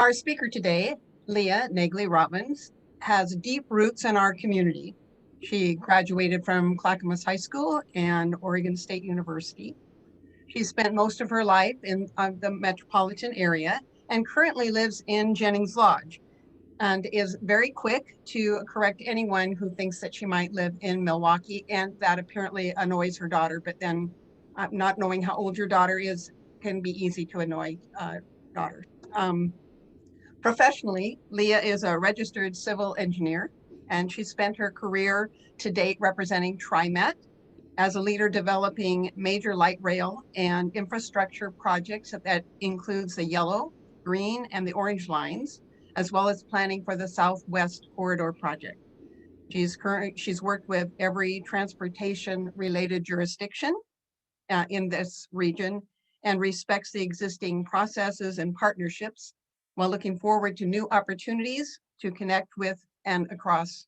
Our speaker today, Leah Nagely Robbins, has deep roots in our community. She graduated from Clackamas High School and Oregon State University. She spent most of her life in the metropolitan area and currently lives in Jennings Lodge, and is very quick to correct anyone who thinks that she might live in Milwaukie, and that apparently annoys her daughter, but then not knowing how old your daughter is can be easy to annoy daughters. Professionally, Leah is a registered civil engineer, and she spent her career to date representing TriMet as a leader developing major light rail and infrastructure projects that includes the yellow, green, and the orange lines, as well as planning for the Southwest Corridor project. She's worked with every transportation-related jurisdiction in this region and respects the existing processes and partnerships while looking forward to new opportunities to connect with and across,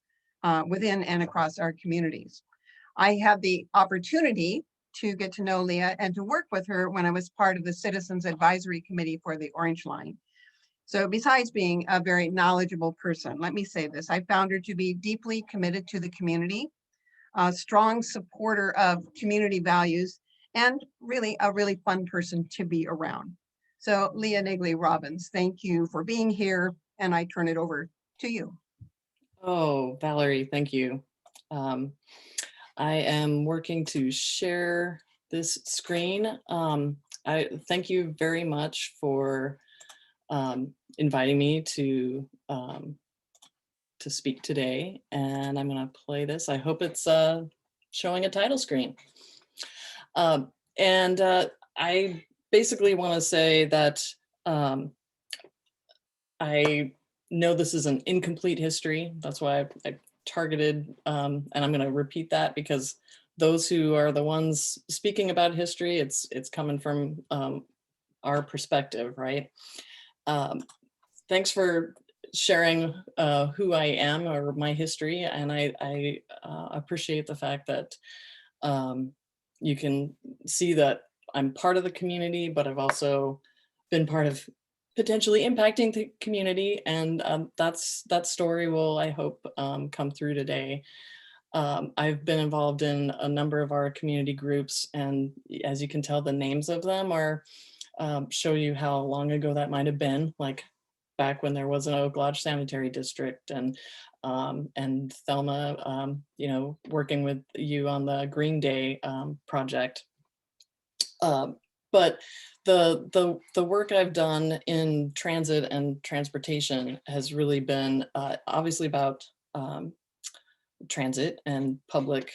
within and across our communities. I had the opportunity to get to know Leah and to work with her when I was part of the Citizens Advisory Committee for the Orange Line. So besides being a very knowledgeable person, let me say this, I found her to be deeply committed to the community, a strong supporter of community values, and really a really fun person to be around. So Leah Nagely Robbins, thank you for being here, and I turn it over to you. Oh, Valerie, thank you. I am working to share this screen. I thank you very much for inviting me to speak today, and I'm going to play this. I hope it's showing a title screen. I basically want to say that I know this is an incomplete history. That's why I targeted, and I'm going to repeat that because those who are the ones speaking about history, it's coming from our perspective, right? Thanks for sharing who I am or my history, and I appreciate the fact that you can see that I'm part of the community, but I've also been part of potentially impacting the community, and that story will, I hope, come through today. I've been involved in a number of our community groups, and as you can tell, the names of them are show you how long ago that might have been, like back when there was an Oak Lodge Sanitary District, and Thelma, you know, working with you on the Green Day project. But the work I've done in transit and transportation has really been obviously about transit and public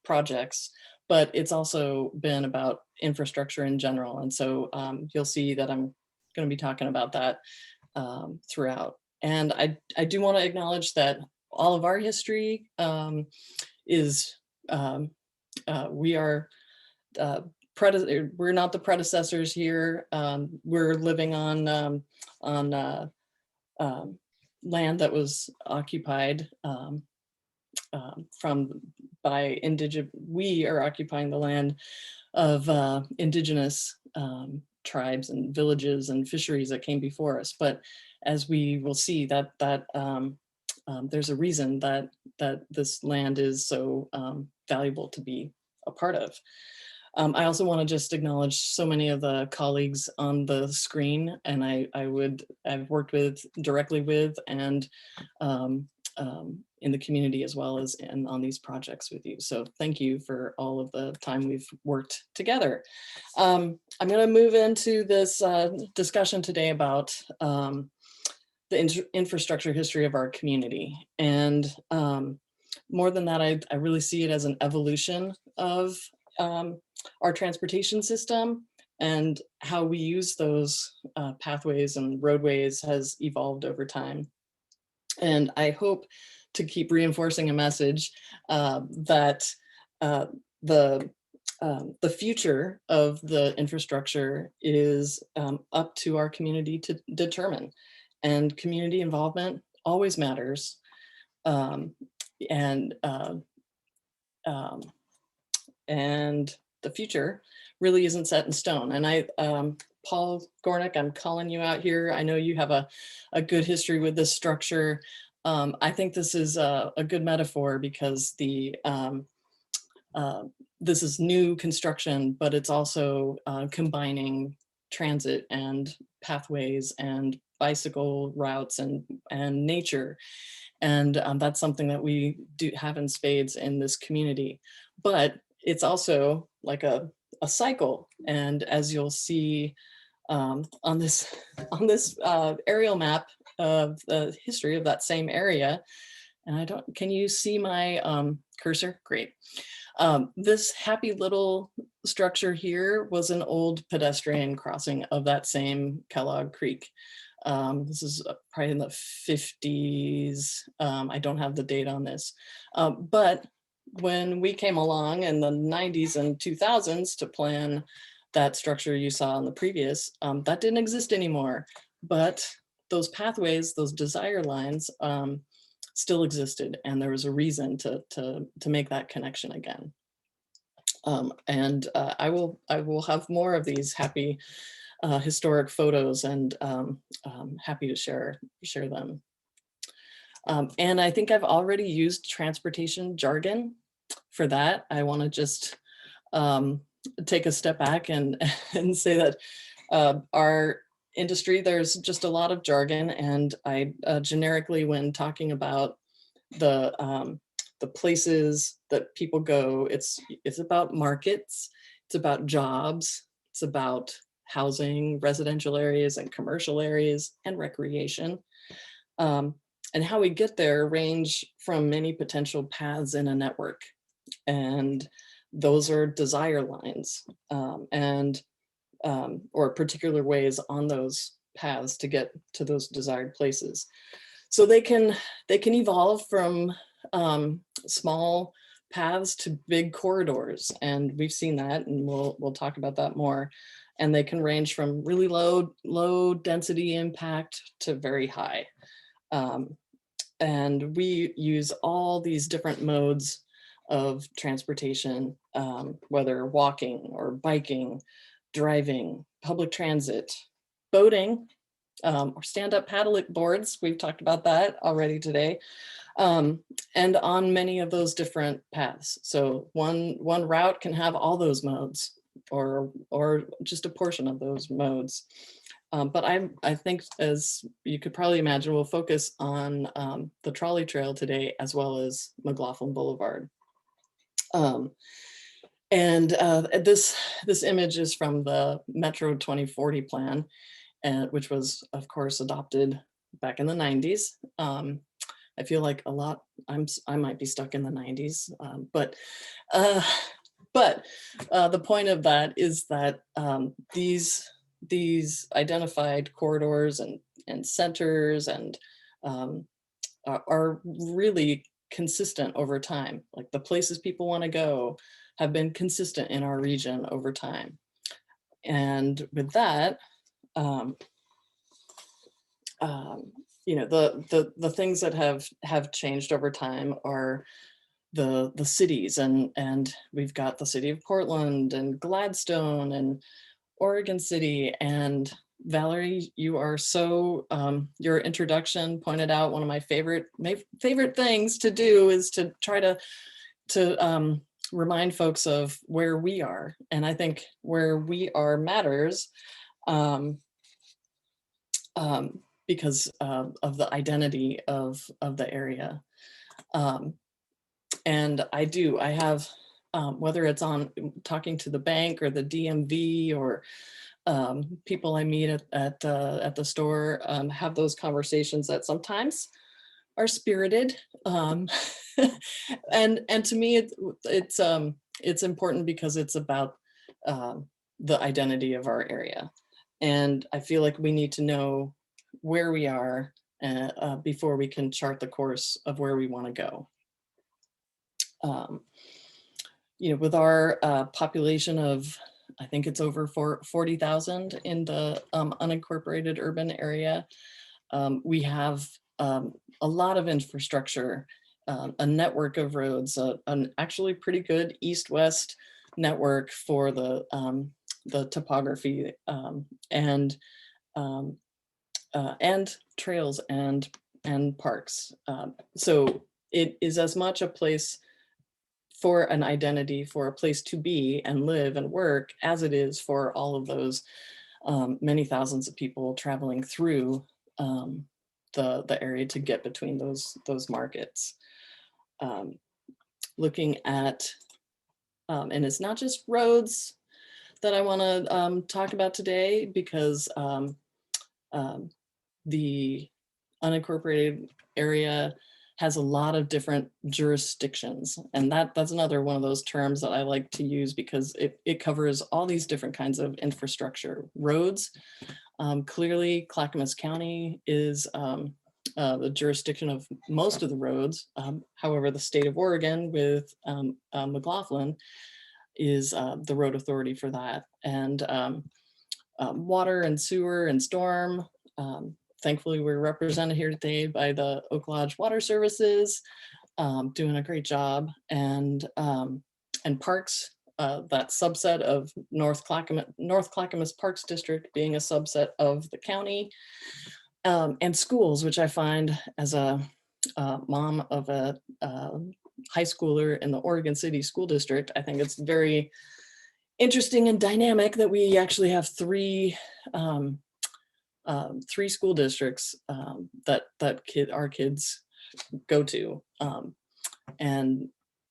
projects, but it's also been about infrastructure in general. And so you'll see that I'm going to be talking about that throughout. And I do want to acknowledge that all of our history is, we are, we're not the predecessors here. We're living on land that was occupied we are occupying the land of indigenous tribes and villages and fisheries that came before us. But as we will see, that there's a reason that this land is so valuable to be a part of. I also want to just acknowledge so many of the colleagues on the screen, and I've worked directly with and in the community as well as on these projects with you. So thank you for all of the time we've worked together. I'm going to move into this discussion today about the infrastructure history of our community. And more than that, I really see it as an evolution of our transportation system, and how we use those pathways and roadways has evolved over time. And I hope to keep reinforcing a message that the future of the infrastructure is up to our community to determine, and community involvement always matters. And the future really isn't set in stone. And Paul Gornick, I'm calling you out here. I know you have a good history with this structure. I think this is a good metaphor because this is new construction, but it's also combining transit and pathways and bicycle routes and nature. And that's something that we do have in spades in this community. But it's also like a cycle. And as you'll see on this aerial map of the history of that same area, and can you see my cursor? Great. This happy little structure here was an old pedestrian crossing of that same Kellogg Creek. This is probably in the 50s. I don't have the date on this, but when we came along in the 90s and 2000s to plan that structure you saw in the previous, that didn't exist anymore. But those pathways, those desire lines, still existed, and there was a reason to make that connection again. I will have more of these happy historic photos, and happy to share them. And I think I've already used transportation jargon for that. I want to just take a step back and say that our industry, there's just a lot of jargon, and I generically, when talking about the places that people go, it's about markets, it's about jobs, it's about housing, residential areas and commercial areas, and recreation. And how we get there range from many potential paths in a network. And those are desire lines, or particular ways on those paths to get to those desired places. So they can evolve from small paths to big corridors, and we've seen that, and we'll talk about that more. And they can range from really low density impact to very high. And we use all these different modes of transportation, whether walking or biking, driving, public transit, boating, or stand-up paddle boards. We've talked about that already today. And on many of those different paths. So one route can have all those modes, or just a portion of those modes. But I think, as you could probably imagine, we'll focus on the trolley trail today, as well as McLaughlin Boulevard. This image is from the Metro 2040 plan, which was, of course, adopted back in the 90s. I feel like I might be stuck in the 90s, but the point of that is that these identified corridors and centers and are really consistent over time. Like, the places people want to go have been consistent in our region over time. And with that, the things that have changed over time are the cities, and we've got the city of Portland and Gladstone and Oregon City. And Valerie, you are so, your introduction pointed out one of my favorite things to do is to try to remind folks of where we are. And I think where we are matters, because of the identity of the area. And I have, whether it's on talking to the bank or the DMV or people I meet at the store, have those conversations that sometimes are spirited. And to me, it's important because it's about the identity of our area. And I feel like we need to know where we are before we can chart the course of where we want to go. With our population of, I think it's over 40,000 in the unincorporated urban area, we have a lot of infrastructure, a network of roads, an actually pretty good east-west network for the topography, and trails and parks. So it is as much a place for an identity, for a place to be and live and work, as it is for all of those many thousands of people traveling through the area to get between those markets. Looking at, and it's not just roads that I want to talk about today, because the unincorporated area has a lot of different jurisdictions. And that's another one of those terms that I like to use, because it covers all these different kinds of infrastructure. Roads, clearly Clackamas County is the jurisdiction of most of the roads. However, the state of Oregon with McLaughlin is the road authority for that. And water and sewer and storm. Thankfully, we're represented here today by the Oak Lodge Water Services, doing a great job. And parks, that subset of North Clackamas Parks District being a subset of the county. And schools, which I find, as a mom of a high schooler in the Oregon City School District, I think it's very interesting and dynamic that we actually have three school districts that our kids go to, and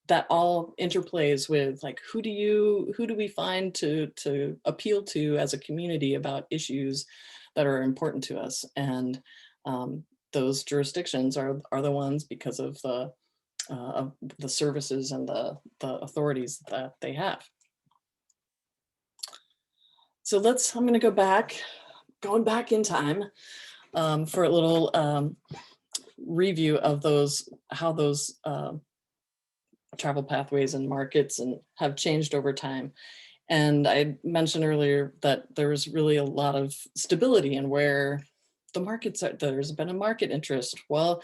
that all interplays with, like, who do we find to appeal to as a community about issues that are important to us. And those jurisdictions are the ones, because of the services and the authorities that they have. So I'm going to going back in time for a little review of how those travel pathways and markets have changed over time. And I mentioned earlier that there's really a lot of stability in where the markets are. There's been a market interest. Well,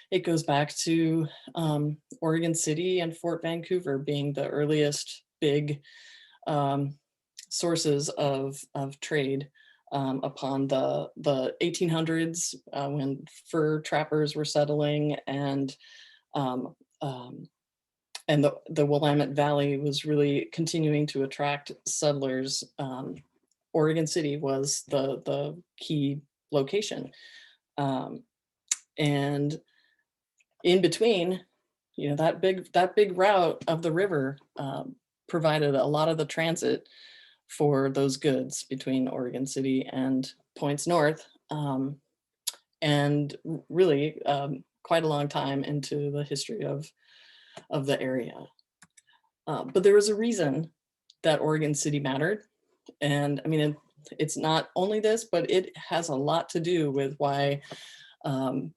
it goes back to Oregon City and Fort Vancouver being the earliest big sources of trade upon the 1800s, when fur trappers were settling, and the Willamette Valley was really continuing to attract settlers. Oregon City was the key location. And in between, that big route of the river provided a lot of the transit for those goods between Oregon City and points north, and really quite a long time into the history of the area. But there was a reason that Oregon City mattered. And I mean, it's not only this, but it has a lot to do with why the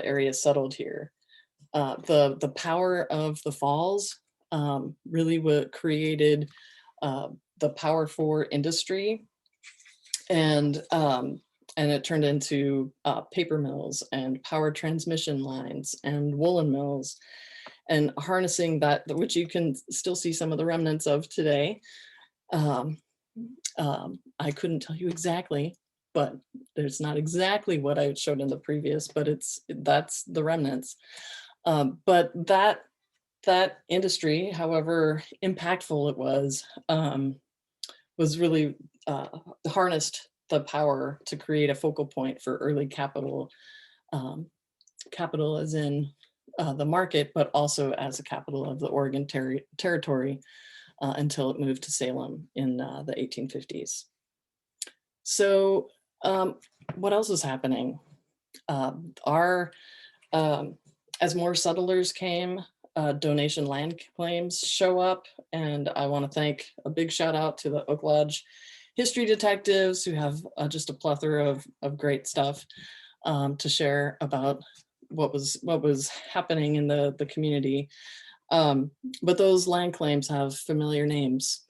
area settled here. The power of the falls really what created the power for industry, and it turned into paper mills and power transmission lines and woolen mills, and harnessing that, which you can still see some of the remnants of today. I couldn't tell you exactly, but there's not exactly what I showed in the previous, but that's the remnants. But that industry, however impactful it was really harnessed the power to create a focal point for early capital as in the market, but also as a capital of the Oregon territory until it moved to Salem in the 1850s. So what else is happening? As more settlers came, donation land claims show up, and I want to thank a big shout out to the Oak Lodge history detectives, who have just a plethora of great stuff to share about what was happening in the community. But those land claims have familiar names: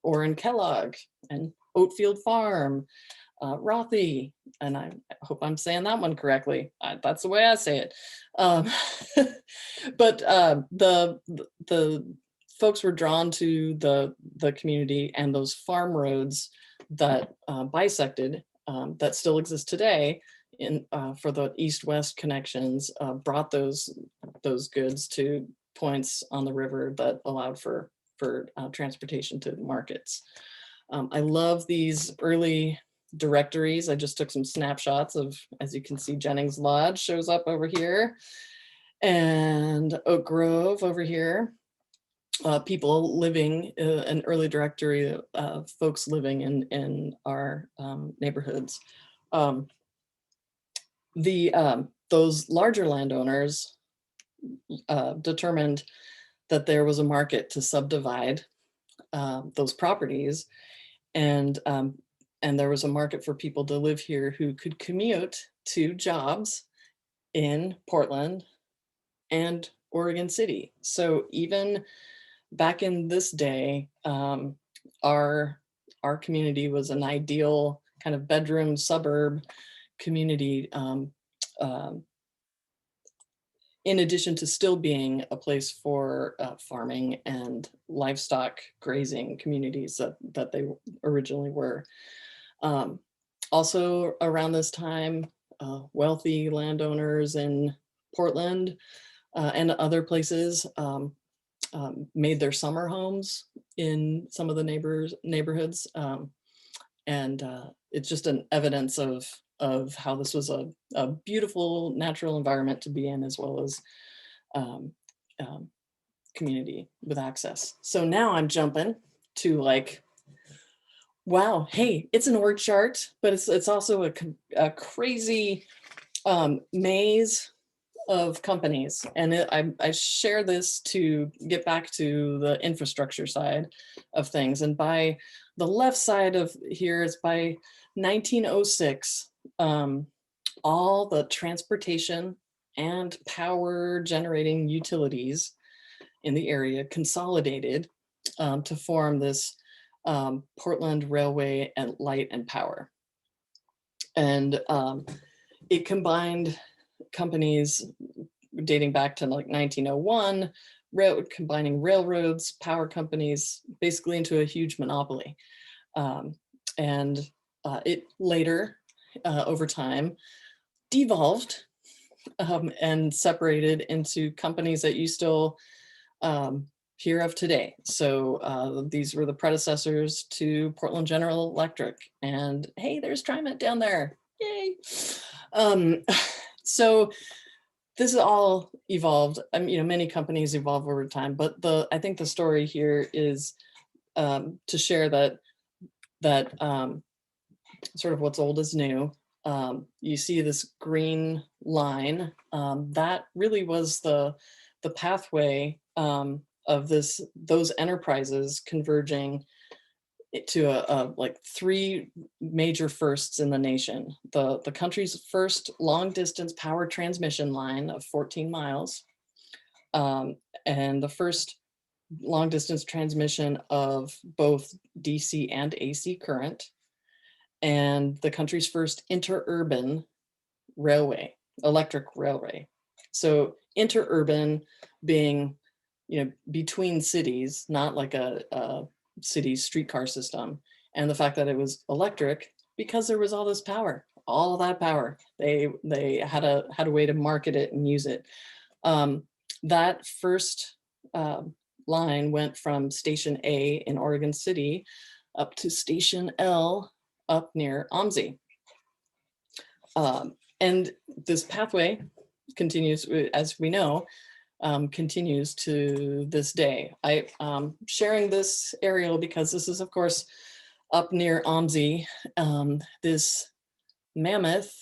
Orrin Kellogg and Oatfield Farm, Rothy, and I hope I'm saying that one correctly. That's the way I say it. But the folks were drawn to the community, and those farm roads that bisected, that still exist today in for the east-west connections, brought those goods to points on the river that allowed for transportation to markets. I love these early directories. I just took some snapshots of, as you can see, Jennings Lodge shows up over here, and Oak Grove over here. People living, an early directory of folks living in our neighborhoods. Those larger landowners determined that there was a market to subdivide those properties, and there was a market for people to live here who could commute to jobs in Portland and Oregon City. So even back in this day, our community was an ideal kind of bedroom suburb community, in addition to still being a place for farming and livestock grazing communities that they originally were. Also around this time, wealthy landowners in Portland and other places made their summer homes in some of the neighborhoods. And it's just an evidence of how this was a beautiful natural environment to be in, as well as community with access. So now I'm jumping to like, wow, hey, it's an org chart, but it's also a crazy maze of companies. And I share this to get back to the infrastructure side of things. And by the left side of here is by 1906, all the transportation and power generating utilities in the area consolidated to form this Portland Railway and Light and Power. And it combined companies dating back to like 1901, combining railroads, power companies, basically into a huge monopoly. And it later, over time, devolved and separated into companies that you still hear of today. So these were the predecessors to Portland General Electric. And hey, there's TriMet down there. Yay. So this is all evolved. Many companies evolve over time, but I think the story here is to share that sort of what's old is new. You see this green line, that really was the pathway of those enterprises converging to like three major firsts in the nation. The country's first long distance power transmission line of 14 miles, and the first long distance transmission of both DC and AC current, and the country's first interurban railway, electric railway. So interurban being, between cities, not like a city streetcar system, and the fact that it was electric because there was all this power, all that power. They had a way to market it and use it. That first line went from Station A in Oregon City up to Station L up near OMSI. And this pathway continues, as we know, continues to this day. I'm sharing this aerial because this is, of course, up near OMSI, this mammoth,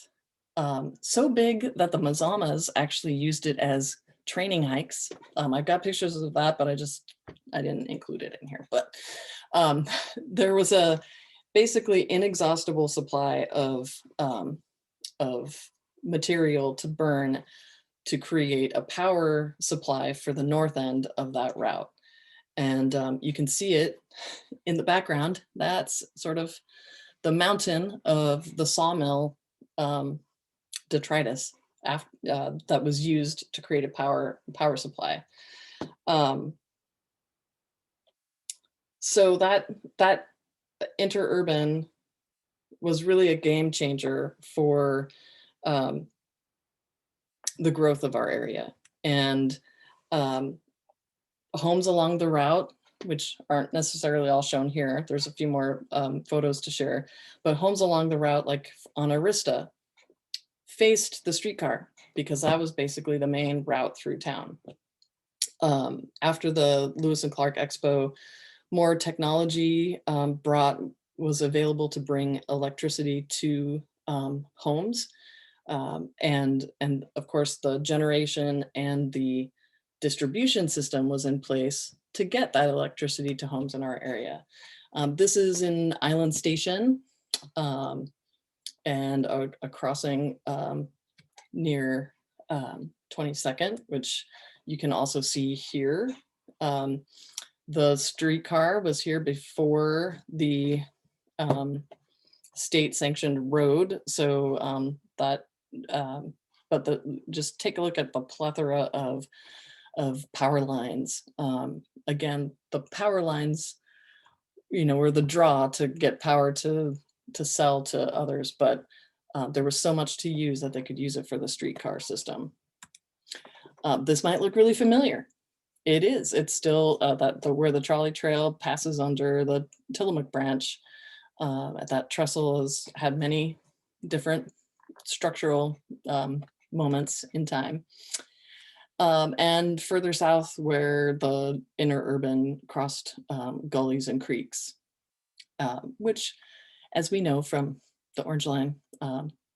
so big that the Mazamas actually used it as training hikes. I've got pictures of that, but I didn't include it in here. But there was a basically inexhaustible supply of material to burn to create a power supply for the north end of that route. And you can see it in the background. That's sort of the mountain of the sawmill detritus that was used to create a power supply. So that interurban was really a game changer for the growth of our area. And homes along the route, which aren't necessarily all shown here, there's a few more photos to share, but homes along the route, like on Arista, faced the streetcar because that was basically the main route through town. After the Lewis and Clark Expo, more technology was available to bring electricity to homes. And of course, the generation and the distribution system was in place to get that electricity to homes in our area. This is in Island Station and a crossing near 22nd, which you can also see here. The streetcar was here before the state sanctioned road. So just take a look at the plethora of power lines. Again, the power lines, were the draw to get power to sell to others, but there was so much to use that they could use it for the streetcar system. This might look really familiar. It is. It's still where the trolley trail passes under the Tillamook branch. That trestle has had many different structural moments in time. And further south where the interurban crossed gullies and creeks, which, as we know from the Orange Line,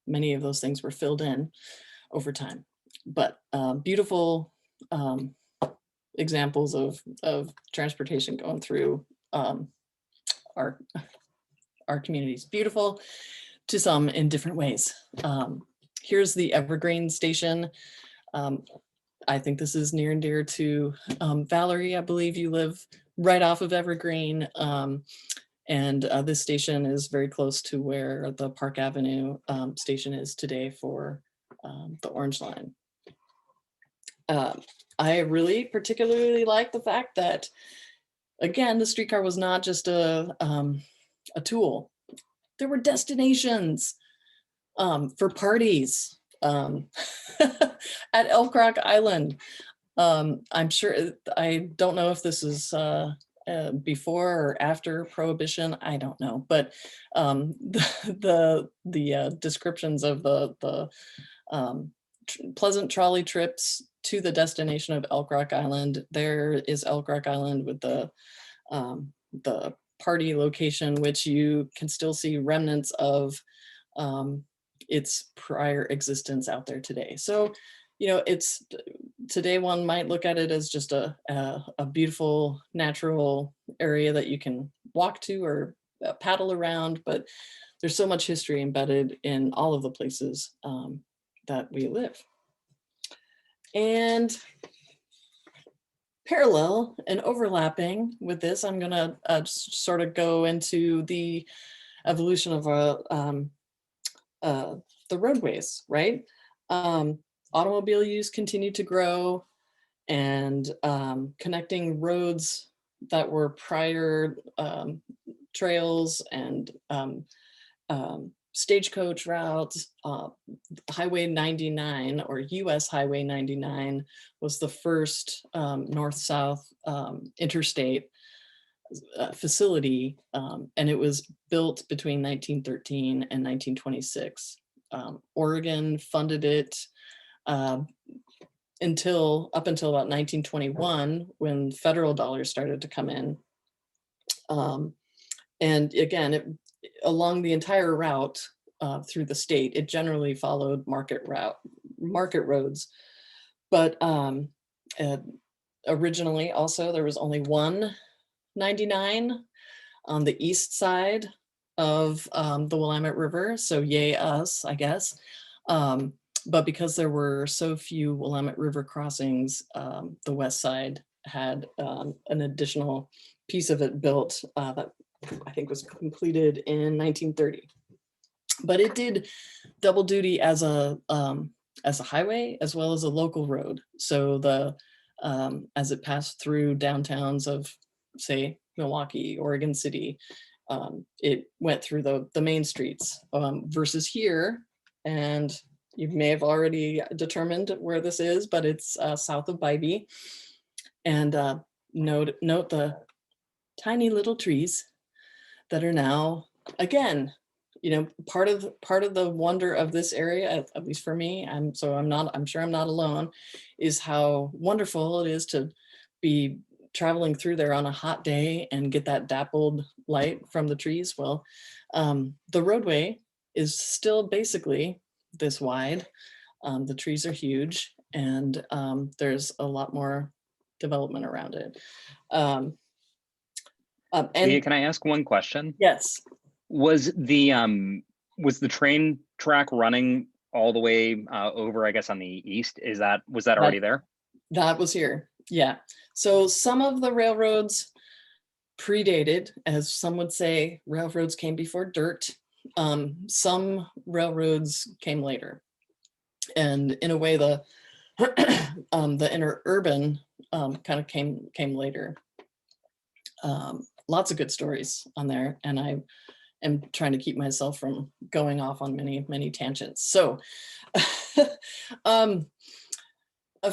many of those things were filled in over time. But beautiful examples of transportation going through our communities. Beautiful to some in different ways. Here's the Evergreen Station. I think this is near and dear to Valerie. I believe you live right off of Evergreen. And this station is very close to where the Park Avenue station is today for the Orange Line. I really particularly like the fact that, again, the streetcar was not just a tool. There were destinations for parties at Elk Rock Island. I'm sure, I don't know if this is before or after Prohibition, I don't know, but the descriptions of the pleasant trolley trips to the destination of Elk Rock Island. There is Elk Rock Island with the party location, which you can still see remnants of its prior existence out there today. So, it's today one might look at it as just a beautiful natural area that you can walk to or paddle around, but there's so much history embedded in all of the places that we live. And parallel and overlapping with this, I'm gonna sort of go into the evolution of the roadways, right? Automobile use continued to grow, and connecting roads that were prior trails and stagecoach routes. Highway 99 or US Highway 99 was the first north-south interstate facility, and it was built between 1913 and 1926. Oregon funded it up until about 1921, when federal dollars started to come in. And again, along the entire route through the state, it generally followed market roads. But originally also there was only one 99 on the east side of the Willamette River. So yay us, I guess. But because there were so few Willamette River crossings, the west side had an additional piece of it built that I think was completed in 1930. But it did double duty as a highway as well as a local road. So as it passed through downtowns of, say, Milwaukie, Oregon City. It went through the main streets versus here, and you may have already determined where this is, but it's south of Bybee. And note the tiny little trees that are now, again, part of the wonder of this area, at least for me, I'm sure I'm not alone, is how wonderful it is to be traveling through there on a hot day and get that dappled light from the trees. Well, the roadway is still basically this wide. The trees are huge, and there's a lot more development around it. And Leah, can I ask one question? yes. Was the train track running all the way over, I guess, on the east? Was that already there? That was here. Yeah. So some of the railroads predated, as some would say, railroads came before dirt. Some railroads came later. And in a way, the interurban kind of came later. Lots of good stories on there, and I am trying to keep myself from going off on many tangents. So a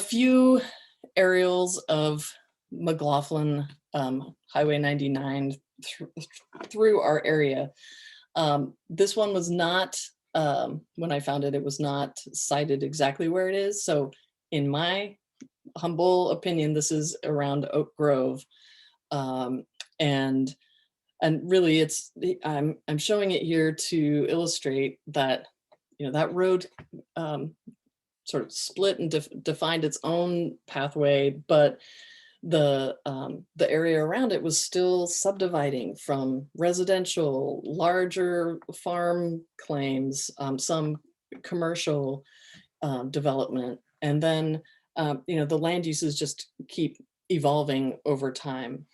few aerials of McLaughlin, Highway 99 through our area. This one was not, when I found it, it was not cited exactly where it is. So in my humble opinion, this is around Oak Grove. And really I'm showing it here to illustrate that, that road sort of split and defined its own pathway, but the area around it was still subdividing from residential, larger farm claims, some commercial development, and then the land uses just keep evolving over time.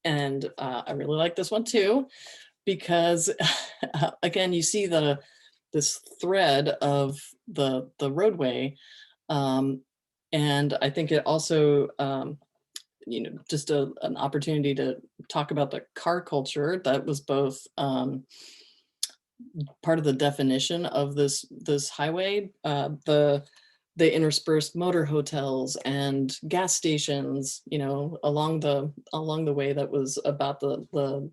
And I really like this one too, because again, you see this thread of the roadway, and I think it also just an opportunity to talk about the car culture that was both part of the definition of this highway. They interspersed motor hotels and gas stations, along the way that was about the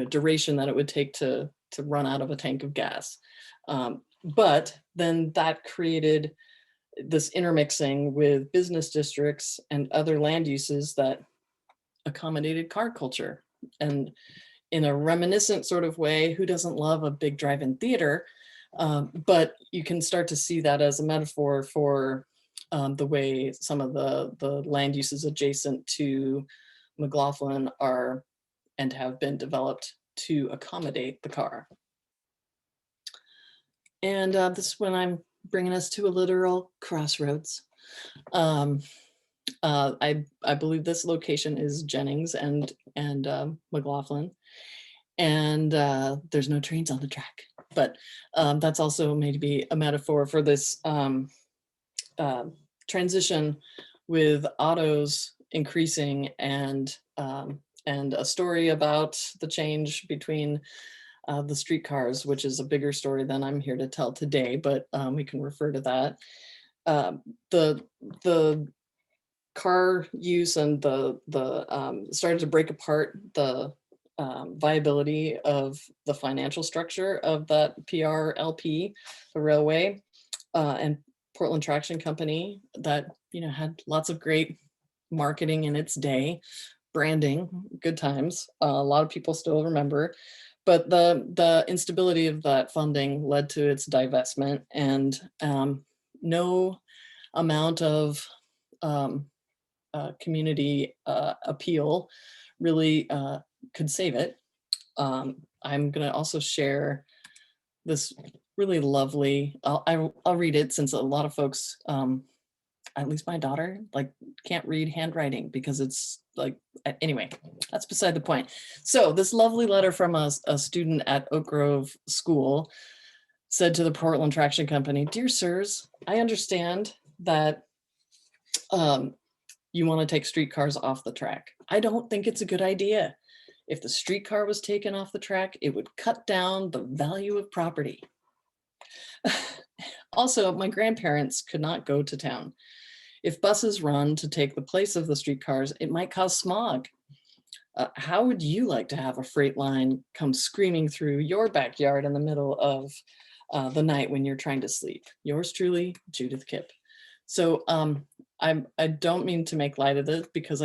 duration that it would take to run out of a tank of gas. But then that created this intermixing with business districts and other land uses that accommodated car culture. And in a reminiscent sort of way, who doesn't love a big drive-in theater? But you can start to see that as a metaphor for the way some of the land uses adjacent to McLaughlin are and have been developed to accommodate the car. And this is when I'm bringing us to a literal crossroads. I believe this location is Jennings and McLaughlin, and there's no trains on the track. But that's also maybe a metaphor for this transition with autos increasing and a story about the change between the streetcars, which is a bigger story than I'm here to tell today, but we can refer to that. The car use and the started to break apart the viability of the financial structure of that PRLP, the railway, and Portland Traction Company that had lots of great marketing in its day, branding, good times. A lot of people still remember, but the instability of that funding led to its divestment, and no amount of community appeal really could save it. I'm going to also share this really lovely, I'll read it since a lot of folks, at least my daughter, can't read handwriting because it's anyway, that's beside the point. So this lovely letter from a student at Oak Grove School said to the Portland Traction Company, "Dear sirs, I understand that you want to take streetcars off the track. I don't think it's a good idea. If the streetcar was taken off the track, it would cut down the value of property. Also, my grandparents could not go to town. If buses run to take the place of the streetcars, it might cause smog. How would you like to have a freight line come screaming through your backyard in the middle of the night when you're trying to sleep? Yours truly, Judith Kipp. So I don't mean to make light of this, because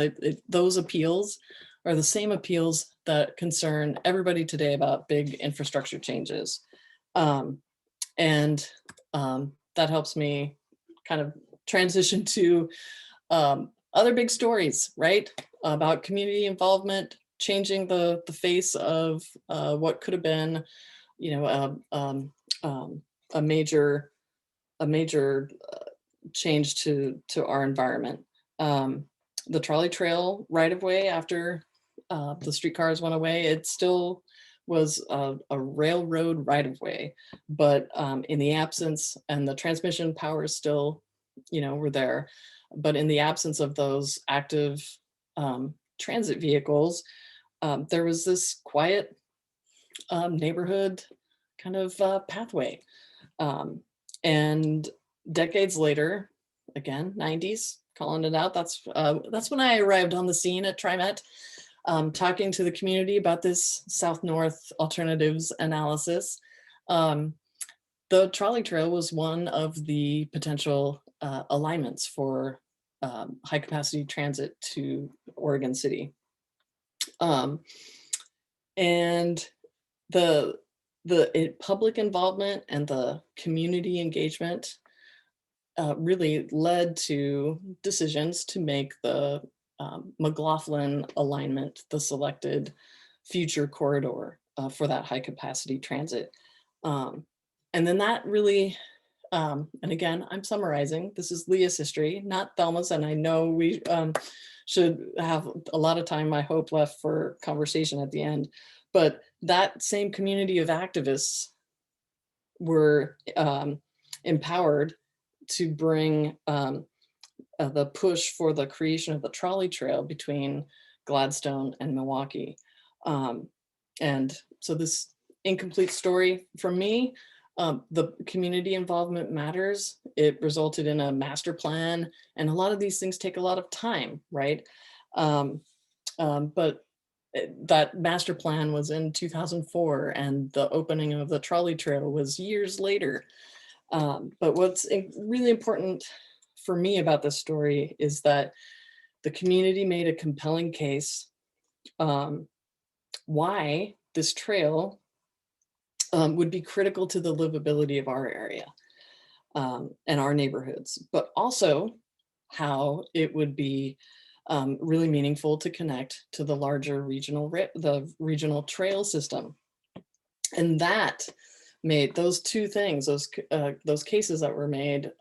those appeals are the same appeals that concern everybody today about big infrastructure changes. And that helps me kind of transition to other big stories, right? About community involvement, changing the face of what could have been, you know, a major change to our environment. The trolley trail right of way after the streetcars went away, it still was a railroad right of way, but in the absence, and the transmission powers still, you know, were there, but in the absence of those active transit vehicles, there was this quiet neighborhood kind of pathway. And decades later, again, 90s, calling it out, that's when I arrived on the scene at TriMet, talking to the community about this South-North alternatives analysis. The trolley trail was one of the potential alignments for high capacity transit to Oregon City. And the public involvement and the community engagement really led to decisions to make the McLaughlin alignment the selected future corridor for that high capacity transit. And then that really, and again, I'm summarizing, this is Leah's history, not Thelma's, and I know we should have a lot of time, I hope, left for conversation at the end. But that same community of activists were empowered to bring the push for the creation of the trolley trail between Gladstone and Milwaukie. And so this incomplete story from me, the community involvement matters. It resulted in a master plan, and a lot of these things take a lot of time, right? But that master plan was in 2004, and the opening of the trolley trail was years later. But what's really important for me about this story is that the community made a compelling case why this trail would be critical to the livability of our area and our neighborhoods, but also how it would be really meaningful to connect to the larger regional trail system. And that made those two things, those cases that were made,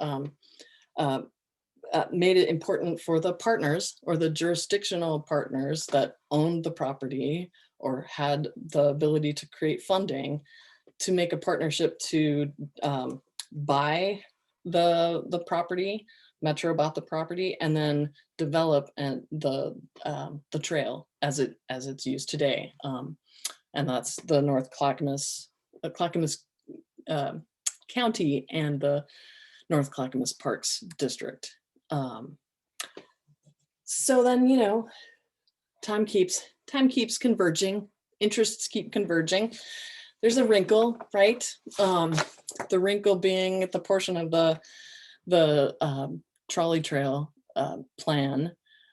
made it important for the partners or the jurisdictional partners that owned the property or had the ability to create funding to make a partnership to buy the property. Metro bought the property and then develop the trail as it's used today, and that's the North Clackamas County and the North Clackamas Parks District. So then, you know, time keeps converging, interests keep converging. There's a wrinkle, right? The wrinkle being the portion of the trolley trail plan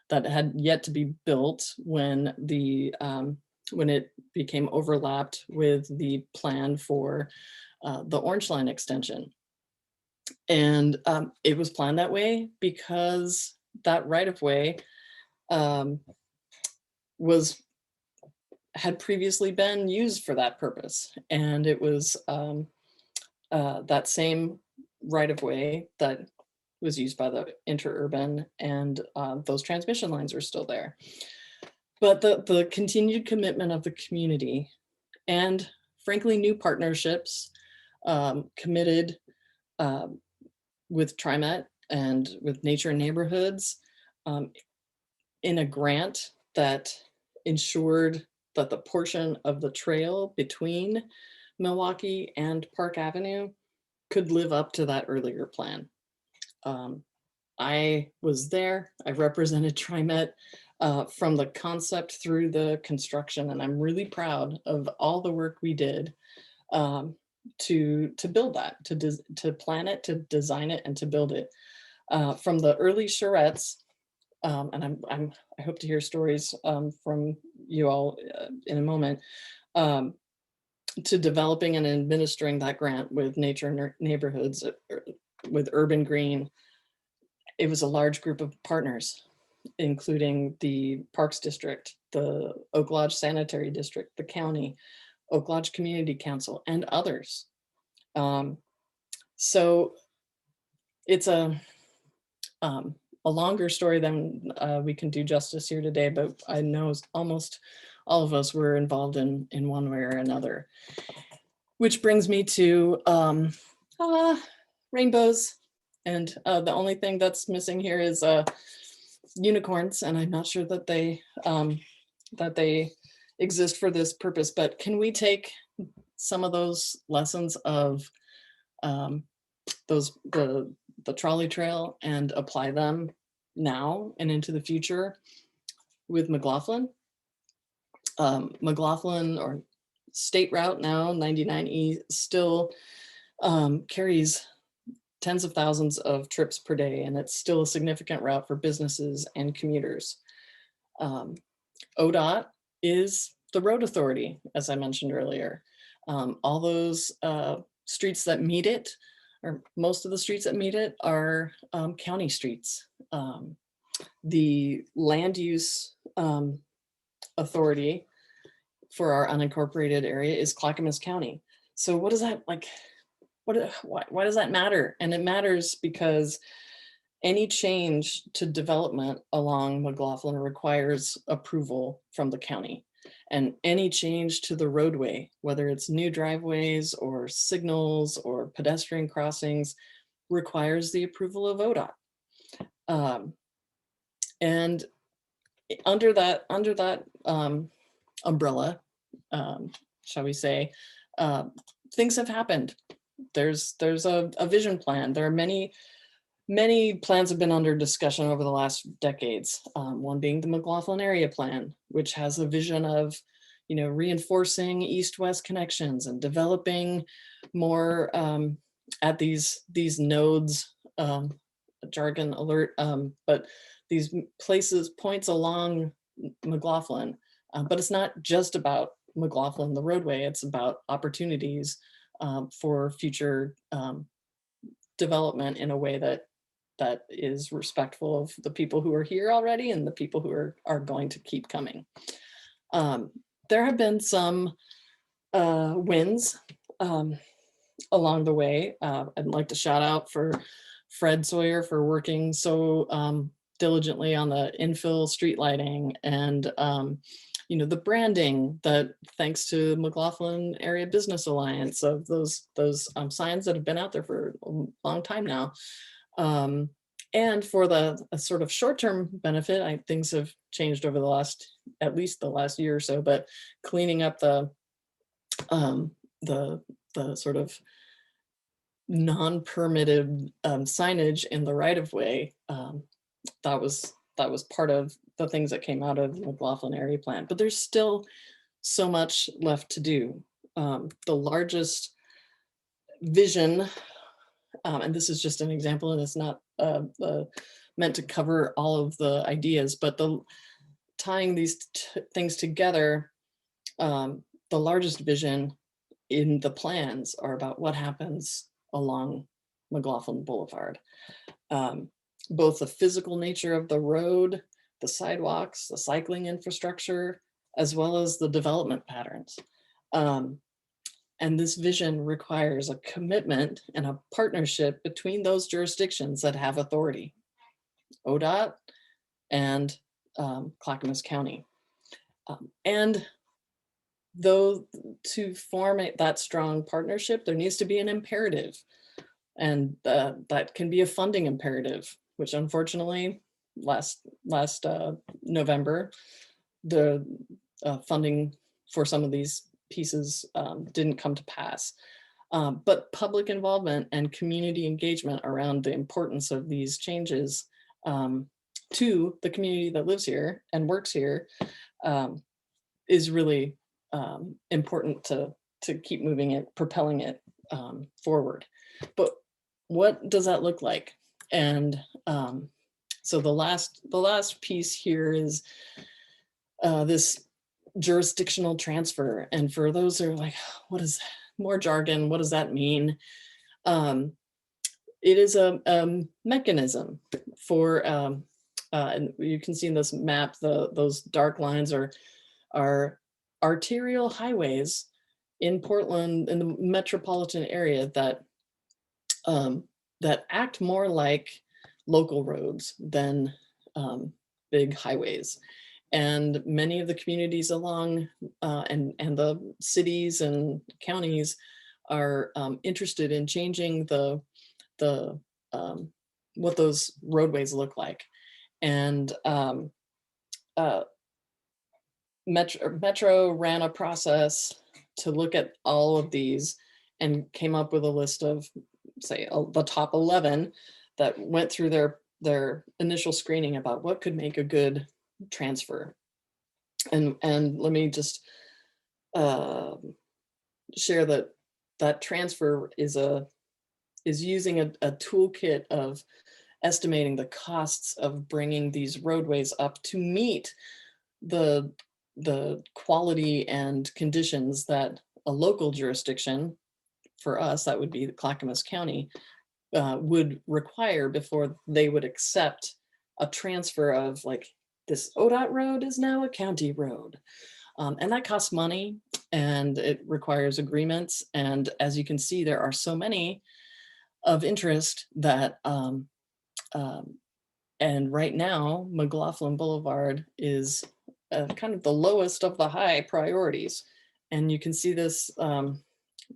that had yet to be built when it became overlapped with the plan for the Orange Line extension. And it was planned that way because that right of way had previously been used for that purpose. And it was that same right of way that was used by the interurban, and those transmission lines are still there. But the continued commitment of the community and frankly new partnerships committed with TriMet and with Nature and Neighborhoods in a grant that ensured that the portion of the trail between Milwaukie and Park Avenue could live up to that earlier plan. I was there, I represented TriMet from the concept through the construction, and I'm really proud of all the work we did to build that, to plan it, to design it, and to build it. From the early charrettes, and I hope to hear stories from you all in a moment, to developing and administering that grant with nature neighborhoods, with Urban Green. It was a large group of partners, including the Parks District, the Oak Lodge Sanitary District, the county, Oak Lodge Community Council, and others. So it's a longer story than we can do justice here today, but I know almost all of us were involved in one way or another. Which brings me to rainbows. And the only thing that's missing here is unicorns, and I'm not sure that they exist for this purpose. But can we take some of those lessons of the trolley trail and apply them now and into the future with McLaughlin? McLaughlin, or State Route now 99E, still carries tens of thousands of trips per day, and it's still a significant route for businesses and commuters. ODOT is the road authority, as I mentioned earlier. All those streets that meet it, or most of the streets that meet it, are county streets. The land use authority for our unincorporated area is Clackamas County. So what does that, like, why does that matter? And it matters because any change to development along McLaughlin requires approval from the county. And any change to the roadway, whether it's new driveways or signals or pedestrian crossings, requires the approval of ODOT. And under that umbrella, shall we say, things have happened. There's a vision plan. There are many plans have been under discussion over the last decades. One being the McLaughlin Area Plan, which has a vision of, reinforcing east-west connections and developing more at these nodes, jargon alert, but these points along McLaughlin. But it's not just about McLaughlin, the roadway. It's about opportunities for future development in a way that is respectful of the people who are here already and the people who are going to keep coming. There have been some wins along the way. I'd like to shout out for Fred Sawyer for working so diligently on the infill street lighting and the branding that, thanks to McLaughlin Area Business Alliance, of those signs that have been out there for a long time now. And for the sort of short-term benefit, things have changed over at least the last year or so, but cleaning up the sort of non-permitted signage in the right-of-way, that was part of the things that came out of the McLaughlin Area Plan. But there's still so much left to do. The largest vision, and this is just an example, and it's not meant to cover all of the ideas, but tying these things together, the largest vision in the plans are about what happens along McLaughlin Boulevard. Both the physical nature of the road, the sidewalks, the cycling infrastructure, as well as the development patterns. And this vision requires a commitment and a partnership between those jurisdictions that have authority, ODOT and Clackamas County. And though to form that strong partnership, there needs to be an imperative, and that can be a funding imperative, which unfortunately last November, the funding for some of these pieces didn't come to pass. But public involvement and community engagement around the importance of these changes to the community that lives here and works here is really important to keep moving it, propelling it forward. But what does that look like? And so the last piece here is this jurisdictional transfer. And for those who are like, what is more jargon? What does that mean? It is a mechanism for, and you can see in this map, those dark lines are arterial highways in Portland, in the metropolitan area, that that act more like local roads than big highways. And many of the communities along and the cities and counties are interested in changing the what those roadways look like. And Metro ran a process to look at all of these and came up with a list of, say, the top 11 that went through their initial screening about what could make a good transfer. And let me just share that transfer is using a toolkit of estimating the costs of bringing these roadways up to meet the quality and conditions that a local jurisdiction, for us, that would be the Clackamas County, would require before they would accept a transfer of, like, this ODOT road is now a county road. And that costs money and it requires agreements. And as you can see, there are so many of interest that, and right now, McLaughlin Boulevard is kind of the lowest of the high priorities. And you can see this,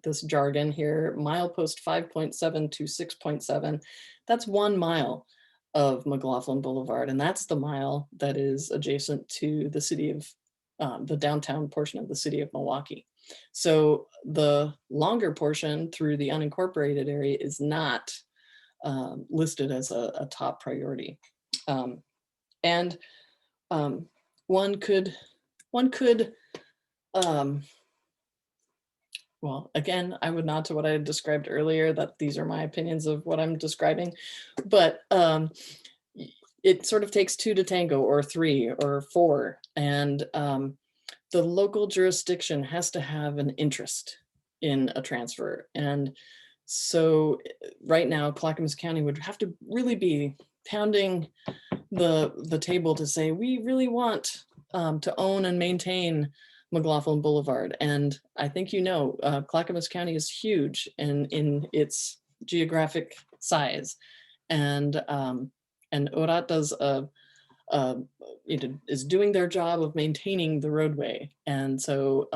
this jargon here, milepost 5.7 to 6.7. That's 1 mile of McLaughlin Boulevard. And that's the mile that is adjacent to the city of, the downtown portion of the city of Milwaukie. So the longer portion through the unincorporated area is not listed as a top priority. And one could, well, again, I would nod to what I described earlier, that these are my opinions of what I'm describing, but it sort of takes 2 to tango, or 3 or 4. And the local jurisdiction has to have an interest in a transfer. And so right now, Clackamas County would have to really be pounding the table to say, we really want to own and maintain McLaughlin Boulevard. And I think, Clackamas County is huge in its geographic size. And ODOT does is doing their job of maintaining the roadway. And so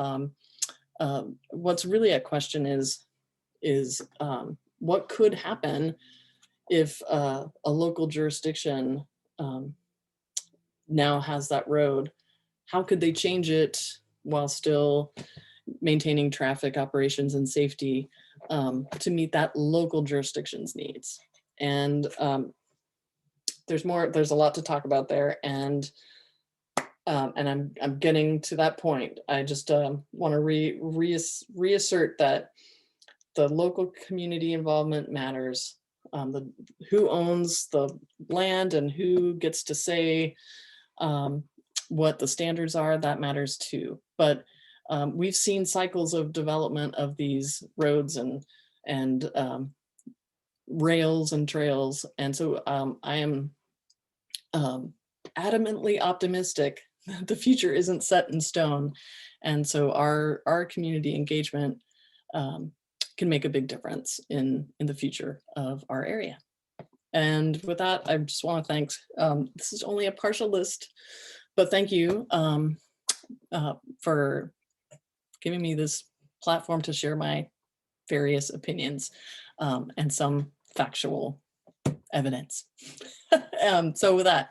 what's really at question is what could happen if a local jurisdiction now has that road? How could they change it while still maintaining traffic operations and safety to meet that local jurisdiction's needs? And there's a lot to talk about there. And I'm getting to that point. I just want to reassert that the local community involvement matters. Who owns the land and who gets to say what the standards are, that matters too. But we've seen cycles of development of these roads and rails and trails. And so I am adamantly optimistic that the future isn't set in stone. And so our community engagement can make a big difference in the future of our area. And with that, I just want to thank, this is only a partial list, but thank you for giving me this platform to share my various opinions and some factual evidence. So with that,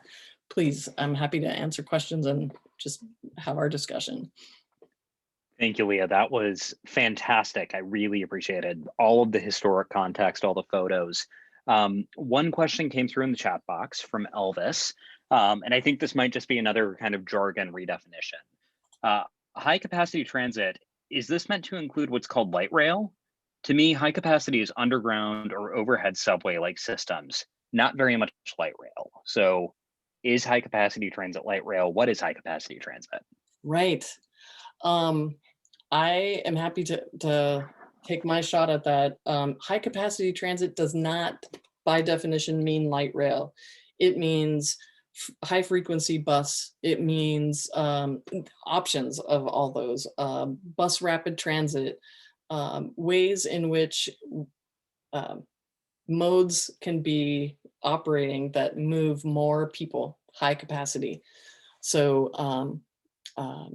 please, I'm happy to answer questions and just have our discussion. Thank you, Leah. That was fantastic. I really appreciated all of the historic context, all the photos. One question came through in the chat box from Elvis, and I think this might just be another kind of jargon redefinition. High capacity transit, is this meant to include what's called light rail? To me, high capacity is underground or overhead subway-like systems, not very much light rail. So is high capacity transit light rail? What is high capacity transit? Right. I am happy to take my shot at that. High capacity transit does not, by definition, mean light rail. It means high frequency bus. It means options of all those. Bus rapid transit, ways in which modes can be operating that move more people, high capacity. So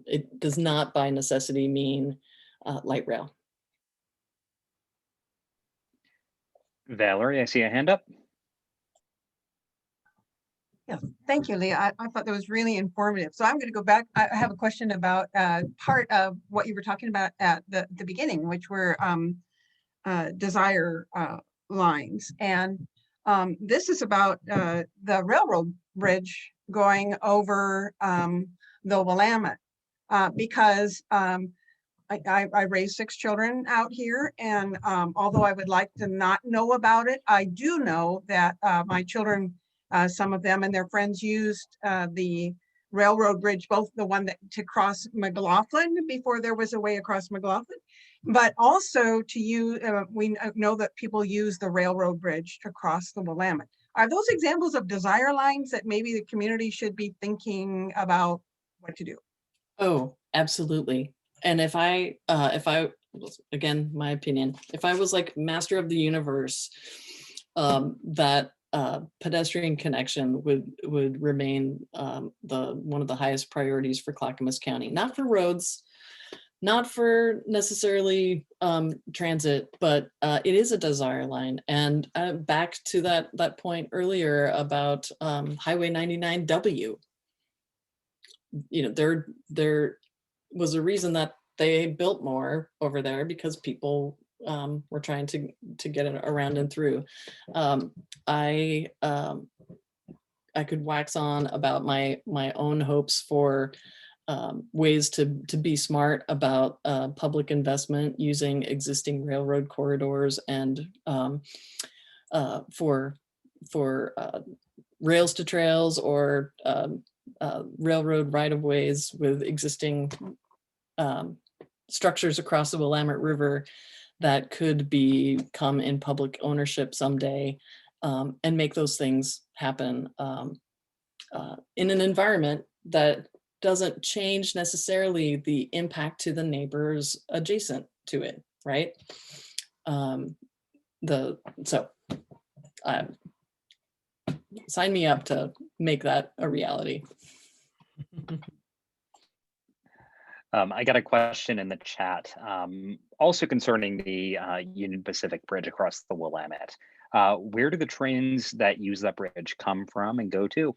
it does not by necessity mean light rail. Valerie, I see a hand up. Yeah, thank you, Leah. I thought that was really informative. So I'm going to go back. I have a question about part of what you were talking about at the beginning, which were desire lines. And this is about the railroad bridge going over the Willamette, because I raised 6 children out here, and although I would like to not know about it, I do know that my children, some of them and their friends, used the railroad bridge, both the one that to cross McLaughlin before there was a way across McLaughlin, but also to use, we know that people use the railroad bridge to cross the Willamette. Are those examples of desire lines that maybe the community should be thinking about what to do? Oh, absolutely. And if I, again, my opinion, if I was like master of the universe, that pedestrian connection would remain one of the highest priorities for Clackamas County, not for roads, not for necessarily transit, but it is a desire line. And back to that point earlier about Highway 99W, you know, there was a reason that they built more over there, because people were trying to get it around and through. I could wax on about my own hopes for ways to be smart about public investment using existing railroad corridors, and for rails to trails, or railroad right-of-ways with existing structures across the Willamette River that could become in public ownership someday, and make those things happen in an environment that doesn't change necessarily the impact to the neighbors adjacent to it, right? Sign me up to make that a reality. I got a question in the chat, also concerning the Union Pacific Bridge across the Willamette. Where do the trains that use that bridge come from and go to?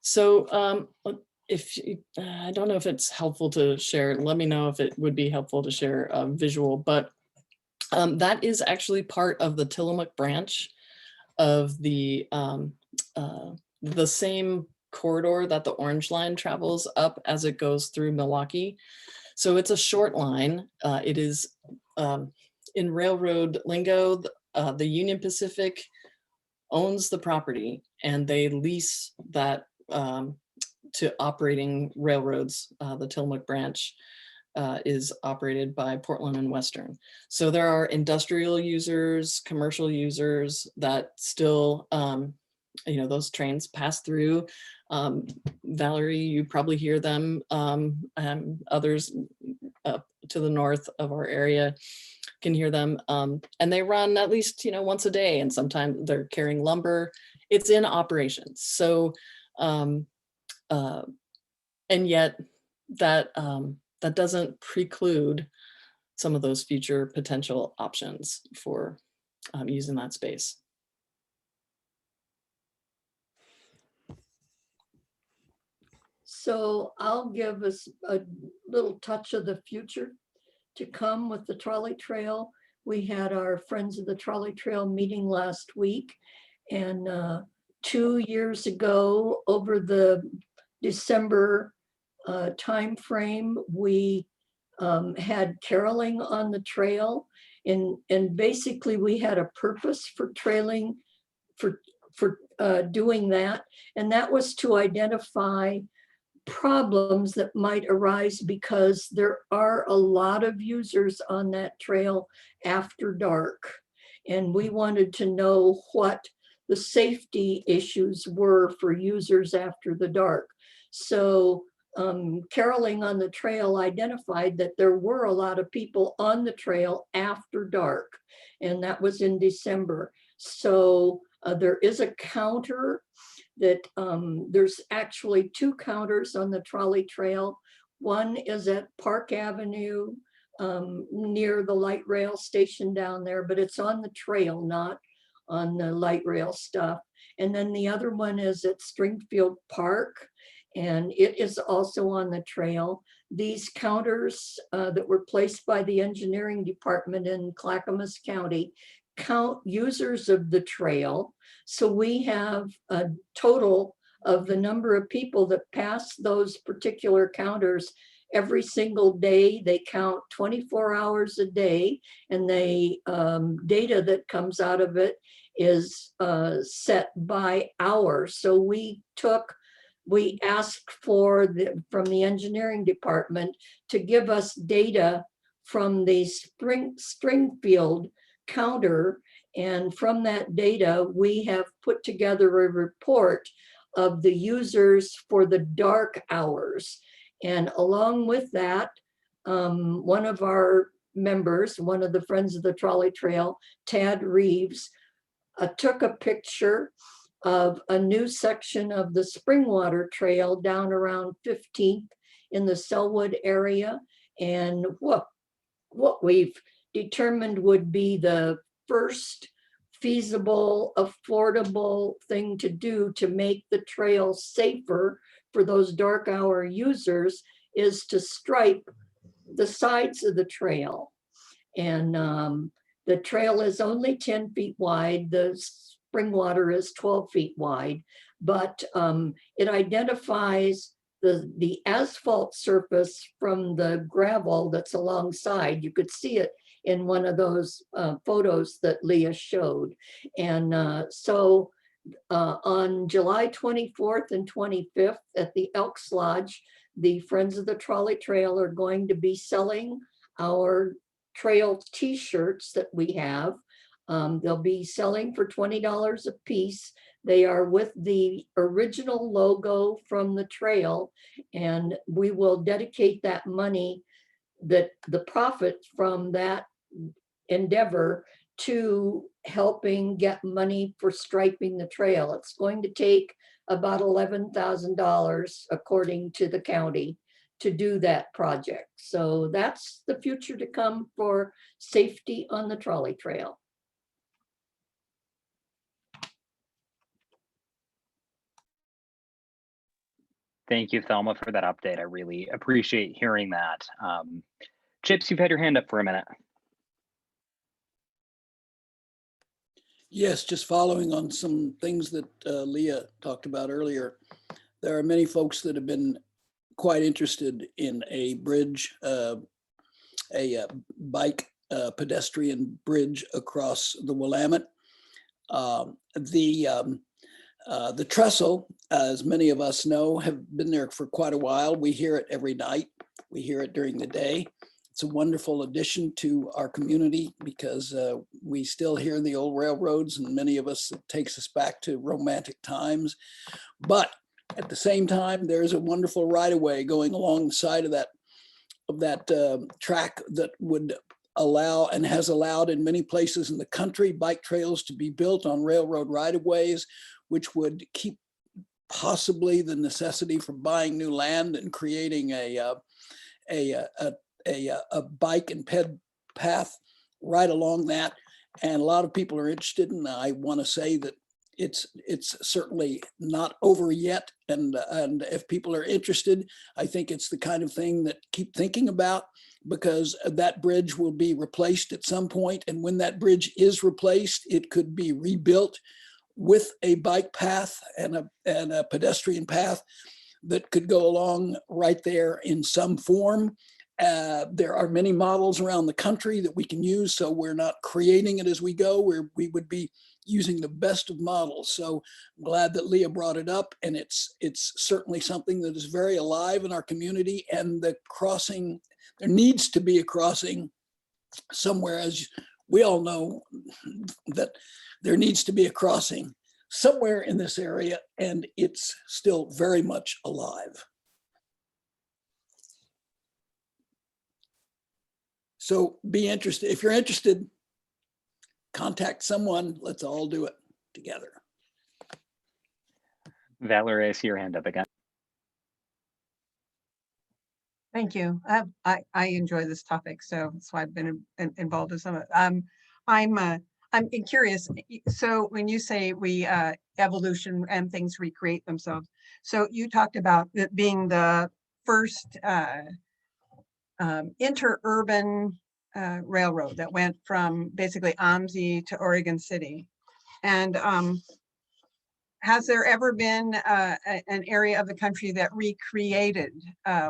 So I don't know if it's helpful to share, let me know if it would be helpful to share a visual, but that is actually part of the Tillamook branch of the same corridor that the Orange Line travels up as it goes through Milwaukie. So it's a short line. It is in railroad lingo, the Union Pacific owns the property, and they lease that to operating railroads. The Tillamook branch is operated by Portland and Western. So there are industrial users, commercial users that still, you know, those trains pass through. Valerie, you probably hear them, and others to the north of our area can hear them. And they run at least, you know, once a day, and sometimes they're carrying lumber. It's in operations. So, and yet that doesn't preclude some of those future potential options for using that space. So I'll give us a little touch of the future to come with the trolley trail. We had our Friends of the Trolley Trail meeting last week, and 2 years ago, over the December timeframe, we had caroling on the trail, and basically we had a purpose for trailing, for doing that, and that was to identify problems that might arise because there are a lot of users on that trail after dark. And we wanted to know what the safety issues were for users after the dark. So caroling on the trail identified that there were a lot of people on the trail after dark, and that was in December. So there is a counter that there's actually 2 counters on the trolley trail. One is at Park Avenue near the light rail station down there, but it's on the trail, not on the light rail stuff. And then the other one is at Stringfield Park, and it is also on the trail. These counters that were placed by the engineering department in Clackamas County count users of the trail. So we have a total of the number of people that pass those particular counters every single day. They count 24 hours a day, and the data that comes out of it is set by hour. So we asked from the engineering department to give us data from the Stringfield counter, and from that data we have put together a report of the users for the dark hours. And along with that, one of our members, one of the Friends of the Trolley Trail, Tad Reeves, took a picture of a new section of the Springwater Trail down around 15th in the Selwood area, and what we've determined would be the first feasible, affordable thing to do to make the trail safer for those dark hour users is to stripe the sides of the trail. And the trail is only 10 feet wide. The Springwater is 12 feet wide, but it identifies the asphalt surface from the gravel that's alongside. You could see it in one of those photos that Leah showed. And so on July 24th and 25th at the Elks Lodge, the Friends of the Trolley Trail are going to be selling our trail t-shirts that we have. They'll be selling for $20 a piece. They are with the original logo from the trail, and we will dedicate that money, that the profit from that endeavor, to helping get money for striping the trail. It's going to take about $11,000 according to the county to do that project. So that's the future to come for safety on the trolley trail. Thank you, Thelma, for that update. I really appreciate hearing that. Chips, you've had your hand up for a minute. Yes, just following on some things that Leah talked about earlier. There are many folks that have been quite interested in a bridge, a bike pedestrian bridge across the Willamette. The trestle, as many of us know, have been there for quite a while. We hear it every night. We hear it during the day. It's a wonderful addition to our community because we still hear the old railroads, and many of us, it takes us back to romantic times. But at the same time, there's a wonderful right-of-way going along the side of that track that would allow, and has allowed in many places in the country, bike trails to be built on railroad right-of-ways, which would keep possibly the necessity for buying new land and creating a bike and ped path right along that. And a lot of people are interested, and I want to say that it's certainly not over yet. And if people are interested, I think it's the kind of thing that keep thinking about, because that bridge will be replaced at some point. And when that bridge is replaced, it could be rebuilt with a bike path and a pedestrian path that could go along right there in some form. There are many models around the country that we can use, so we're not creating it as we go. We would be using the best of models. So I'm glad that Leah brought it up, and it's certainly something that is very alive in our community. And the crossing, there needs to be a crossing somewhere, as we all know, that there needs to be a crossing somewhere in this area, and it's still very much alive. So be interested. If you're interested, contact someone. Let's all do it together. Valerie, I see your hand up again. Thank you. I enjoy this topic, so that's why I've been involved in some of it. I'm curious. So when you say evolution and things recreate themselves, so you talked about it being the first interurban railroad that went from basically OMSI to Oregon City. And has there ever been an area of the country that recreated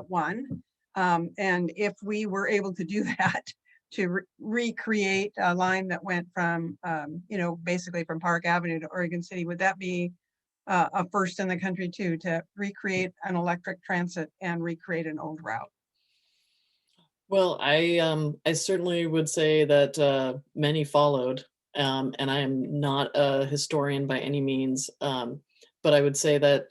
one? And if we were able to do that, to recreate a line that went from, basically from Park Avenue to Oregon City, would that be a first in the country too, to recreate an electric transit and recreate an old route? Well, I certainly would say that many followed, and I am not a historian by any means, but I would say that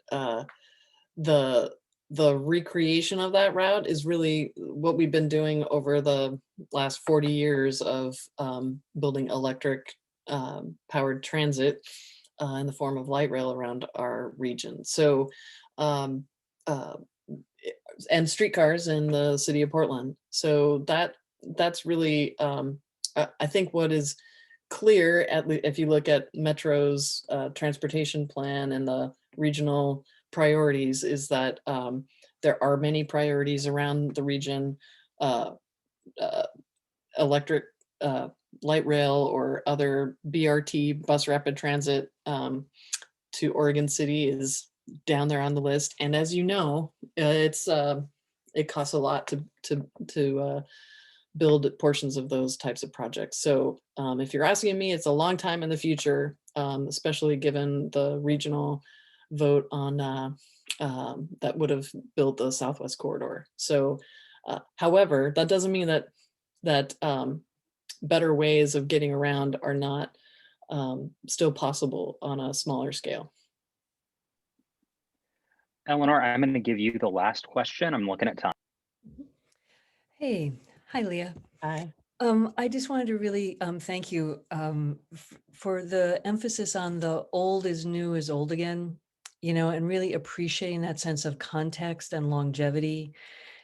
the recreation of that route is really what we've been doing over the last 40 years of building electric powered transit in the form of light rail around our region. So, and streetcars in the city of Portland. So that's really, I think what is clear, if you look at Metro's transportation plan and the regional priorities, is that there are many priorities around the region. Electric light rail or other BRT, bus rapid transit to Oregon City is down there on the list. And as you know, it costs a lot to build portions of those types of projects. So if you're asking me, it's a long time in the future, especially given the regional vote on that would have built the Southwest Corridor. So however, that doesn't mean that better ways of getting around are not still possible on a smaller scale. Eleanor, I'm going to give you the last question. I'm looking at time. Hey, hi, Leah. Hi. I just wanted to really thank you for the emphasis on the old is new is old again, and really appreciating that sense of context and longevity,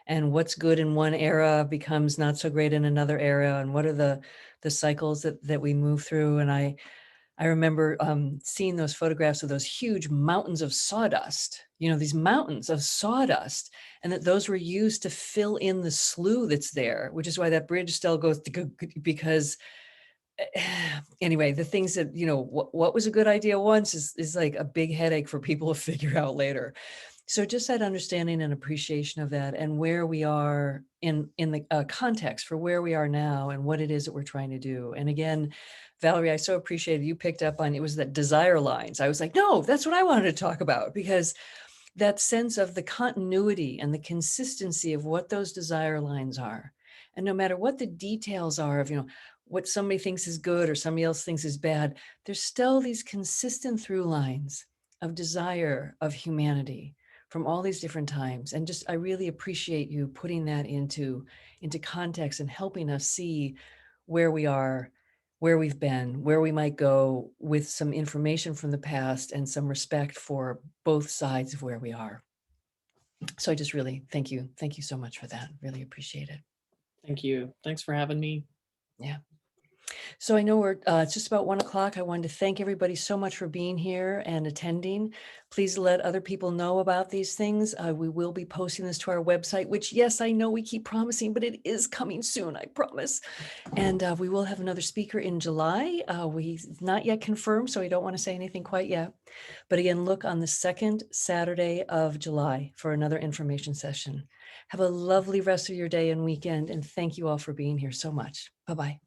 and what's good in one era becomes not so great in another era, and what are the cycles that we move through. And I remember seeing those photographs of those huge mountains of sawdust, these mountains of sawdust, and that those were used to fill in the slough that's there, which is why that bridge still goes to go, because anyway, the things that, what was a good idea once is like a big headache for people to figure out later. So just that understanding and appreciation of that, and where we are in the context for where we are now and what it is that we're trying to do. And again, Valerie, I so appreciated you picked up on, it was that desire lines. I was like, no, that's what I wanted to talk about, because that sense of the continuity and the consistency of what those desire lines are. And no matter what the details are of, what somebody thinks is good or somebody else thinks is bad, there's still these consistent through lines of desire of humanity from all these different times. And just, I really appreciate you putting that into context and helping us see where we are, where we've been, where we might go, with some information from the past and some respect for both sides of where we are. So I just really thank you. Thank you so much for that. Really appreciate it. Thank you. Thanks for having me. Yeah. So I know we're it's just about 1 o'clock. I wanted to thank everybody so much for being here and attending. Please let other people know about these things. We will be posting this to our website, which, yes, I know we keep promising, but it is coming soon, I promise. And we will have another speaker in July. We've not yet confirmed, so I don't want to say anything quite yet. But again, look on the second Saturday of July for another information session. Have a lovely rest of your day and weekend, and thank you all for being here so much. Bye-bye.